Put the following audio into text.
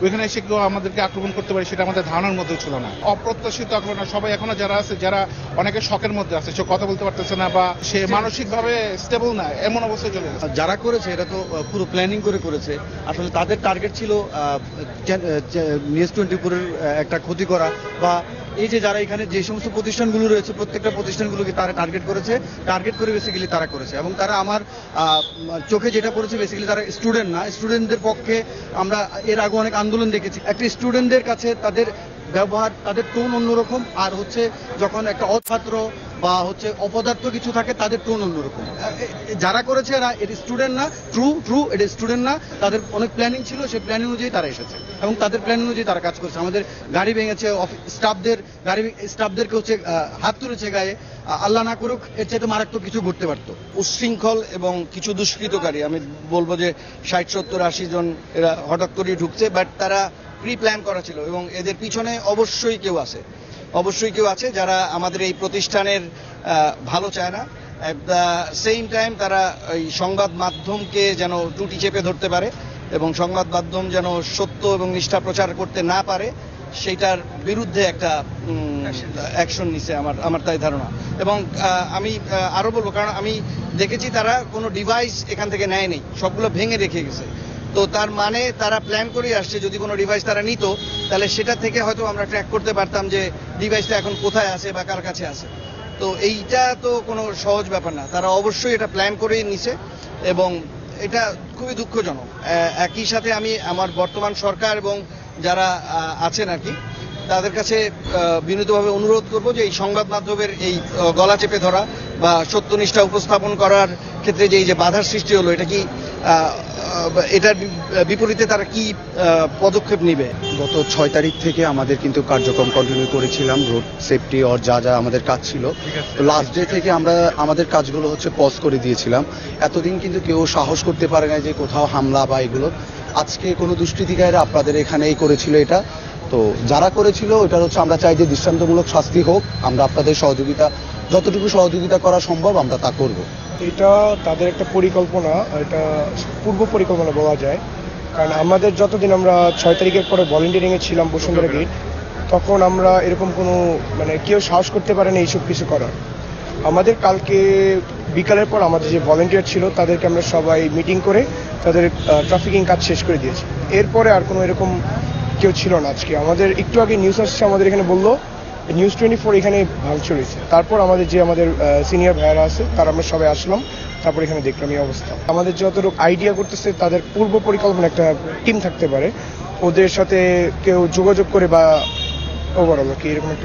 ওইখানে এসে কেউ আমাদেরকে আক্রমণ করতে পারে সেটা আমাদের ধারণার মধ্যে ছিল না। অপ্রত্যাশিত আক্রমণ, সবাই এখনো যারা আছে, যারা অনেকে শকের মধ্যে আছে, সে কথা বলতে পারতেছে না বা সে মানসিকভাবে স্টেবল না, এমন অবস্থায় চলে গেছে। যারা করেছে এটা তো পুরো প্ল্যানিং করে করেছে। আসলে তাদের টার্গেট ছিল নিউজ-24 একটা ক্ষতি করা, বা এই যে যারা এখানে যে সমস্ত প্রতিষ্ঠানগুলো রয়েছে প্রত্যেকটা প্রতিষ্ঠানগুলোকে তারা টার্গেট করে বেসিক্যালি তারা করেছে। এবং তারা আমার চোখে যেটা পড়েছে বেসিক্যালি তারা স্টুডেন্ট না, স্টুডেন্টদের পক্ষে আমরা এর আগে অনেক আন্দোলন দেখেছি। একটা স্টুডেন্টদের কাছে তাদের ব্যবহার, তাদের টোন অন্যরকম, আর হচ্ছে যখন একটা অছাত্র বা হচ্ছে অপদার্থ কিছু থাকে তাদের টোন অন্যরকম। যারা করেছে এরা এটা স্টুডেন্ট না, ট্রু এটা স্টুডেন্ট না, তাদের অনেক প্ল্যানিং ছিল, সেই প্ল্যানিং অনুযায়ী তারা এসেছে এবং তাদের প্ল্যানিং অনুযায়ী তারা কাজ করেছে। আমাদের গাড়ি ভেঙেছে, স্টাফদেরকে হচ্ছে হাত তুলেছে গায়ে। আল্লাহ না করুক এর চাইতে মারাত্মক কিছু ঘটতে পারতো। উচ্ছৃঙ্খল এবং কিছু দুষ্কৃতকারী, আমি বলবো যে 60-70-80 জন এরা হঠাৎ করে ঢুকছে, বাট তারা প্রি প্ল্যান করা ছিল এবং এদের পিছনে অবশ্যই কেউ আছে যারা আমাদের এই প্রতিষ্ঠানের ভালো চায় না। অ্যাট দ্য সেম টাইম তারা এই সংবাদ মাধ্যমকে যেন টুটি চেপে ধরতে পারে এবং সংবাদ মাধ্যম যেন সত্য এবং নিষ্ঠা প্রচার করতে না পারে, সেইটার বিরুদ্ধে একটা অ্যাকশন নিছে আমার তাই ধারণা। এবং আমি আরো বলবো, কারণ আমি দেখেছি তারা কোনো ডিভাইস এখান থেকে নেয়নি, সবগুলো ভেঙে রেখে গেছে। তো তার মানে তারা প্ল্যান করে আসছে, যদি কোনো ডিভাইস তারা নিত তাহলে সেটা থেকে হয়তো আমরা ট্র্যাক করতে পারতাম যে ডিভাইসটা এখন কোথায় আছে বা কার কাছে আছে। তো এইটা তো কোনো সহজ ব্যাপার না, তারা অবশ্যই এটা প্ল্যান করেই নিছে এবং এটা খুবই দুঃখজনক। একই সাথে আমি আমার বর্তমান সরকার এবং যারা আছেন আর কি তাদের কাছে বিনীতভাবে অনুরোধ করব যে এই সংবাদ মাধ্যমের এই গলা চেপে ধরা বা সত্যনিষ্ঠা উপস্থাপন করার ক্ষেত্রে যে এই যে বাধার সৃষ্টি হলো, এটা কি এটার বিপরীতে তারা কি পদক্ষেপ নেবে? গত 6 তারিখ থেকে আমাদের কিন্তু কার্যক্রম কন্টিনিউ করেছিলাম, রোড সেফটি আর যা আমাদের কাজ ছিল। তো লাস্ট ডে থেকে আমরা আমাদের কাজগুলো হচ্ছে পজ করে দিয়েছিলাম। এতদিন কিন্তু কেউ সাহস করতে পারে না যে কোথাও হামলা বা এগুলো। আজকে কোনো দুষ্কৃতিকারীরা আপনাদের এখানেই করেছিল এটা। তো যারা করেছিল ওটা হচ্ছে আমরা চাই যে দৃষ্টান্তমূলক শাস্তি হোক। আমরা আপনাদের যতটুকু সহযোগিতা করা সম্ভব আমরা তা করব। এটা তাদের একটা পরিকল্পনা, এটা পূর্ব পরিকল্পনা বলা যায়। কারণ আমাদের যতদিন আমরা 6 তারিখের পরে ভলেন্টিয়ারিংয়ে ছিলাম বসুন্ধরা গেট, তখন আমরা এরকম কোনো কেউ সাহস করতে পারেনি এইসব কিছু করার। আমাদের কালকে বিকালের পর আমাদের যে ভলেন্টিয়ার ছিল তাদেরকে আমরা সবাই মিটিং করে তাদের ট্রাফিকিং কাজ শেষ করে দিয়েছি। এরপরে আর কোনো এরকম কেউ ছিল না। আজকে আমাদের একটু আগে নিউজ আসছে, আমাদের এখানে বললো নিউজ-24 এখানে ভাঙচুর হয়েছে। তারপর আমাদের সিনিয়র ভাইয়ারা আছে তারা আমরা সবাই আসলাম, তারপর এখানে দেখলাম এই অবস্থা। আমাদের যতটুকু আইডিয়া করতেছে তাদের পূর্ব পরিকল্পনা একটা টিম থাকতে পারে, ওদের সাথে কেউ যোগাযোগ করে বা ওভারঅল কি এরকম একটা